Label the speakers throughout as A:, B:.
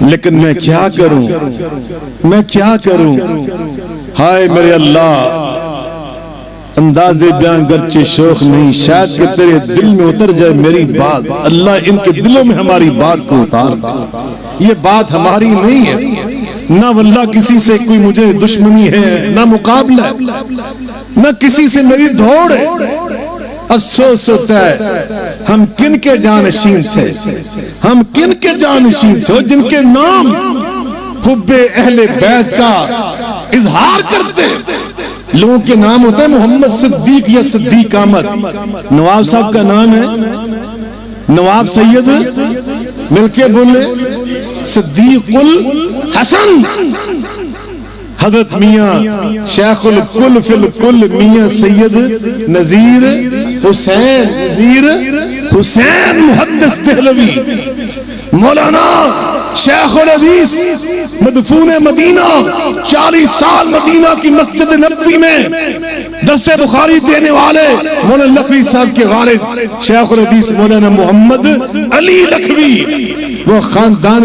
A: لیکن میں کیا کروں، میں کیا کروں، ہائے میرے اللہ، انداز بیان گرچہ شوق نہیں، شاید کہ تیرے دل میں اتر جائے میری بات، اللہ ان کے دلوں میں ہماری بات کو اتار دے۔ یہ بات ہماری نہیں ہے، نہ واللہ کسی سے کوئی مجھے دشمنی ہے، نہ مقابلہ ہے، نہ کسی سے میری دوڑ ہے۔ افسوس ہوتا ہے ہم کن کے جانشین تھے، ہم کن کے جانشین تھے جن کے نام حب اہل بیت کا اظہار کرتے۔ لوگوں کے نام ہوتے ہیں محمد صدیق یا صدیق احمد، نواب صاحب کا نام ہے نواب سید، مل کے بولے صدیق الحسن، حضرت میاں شیخ الکل فی الکل میاں سید نذیر حسین محدث دہلوی، مولانا شیخ الحدیث مدفون مدینہ، 40 سال مدینہ کی مسجد نبوی میں درس بخاری دینے والے مولانا لکھوی صاحب کے والد شیخ الحدیث مولانا محمد علی لکھوی، وہ خاندان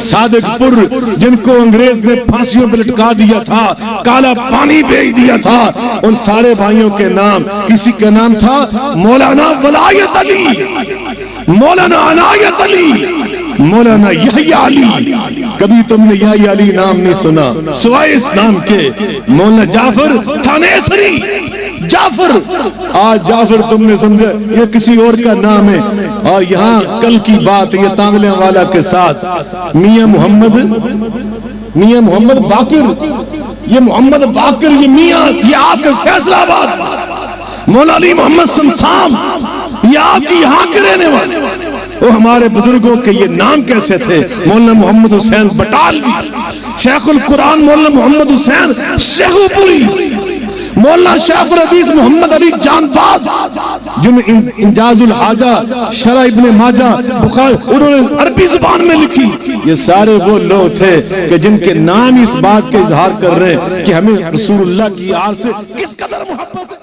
A: صادق پور جن کو انگریز نے پھانسیوں پہ لٹکا دیا تھا، کالا پانی بھیج دیا تھا، ان سارے بھائیوں کے نام، کسی کا نام تھا مولانا ولایت علی، مولانا عنایت علی، مولانا یحییٰ علی۔ کبھی تم نے یحییٰ علی نام نہیں سنا سوائے اس نام کے؟ مولانا جعفر تھانیسری، جعفر، آج جعفر تم نے سمجھا یہ کسی اور کا نام ہے، اور یہاں کل کی بات یہ تانگلیاں والا کے ساتھ میاں محمد باقر، یہ محمد باقر، یہ میاں، یہ آپ کے فیصلہ آباد، مولا علی محمد سمسام، یہ آپ کی یہاں کے رہنے والے۔ وہ ہمارے بزرگوں کے یہ نام کیسے تھے؟ مولانا محمد حسین بٹالوی، شیخ القرآن مولانا محمد حسین شیخو پوری، مولانا شیخ الحدیث محمد علی جان باز، جن انجاز الحاجہ شرح ابن ماجہ بخاری انہوں نے عربی زبان میں لکھی۔ یہ سارے وہ لوگ تھے کہ جن کے نام اس بات کے اظہار کر رہے ہیں کہ ہمیں رسول اللہ کی آل سے کس قدر محبت ہے۔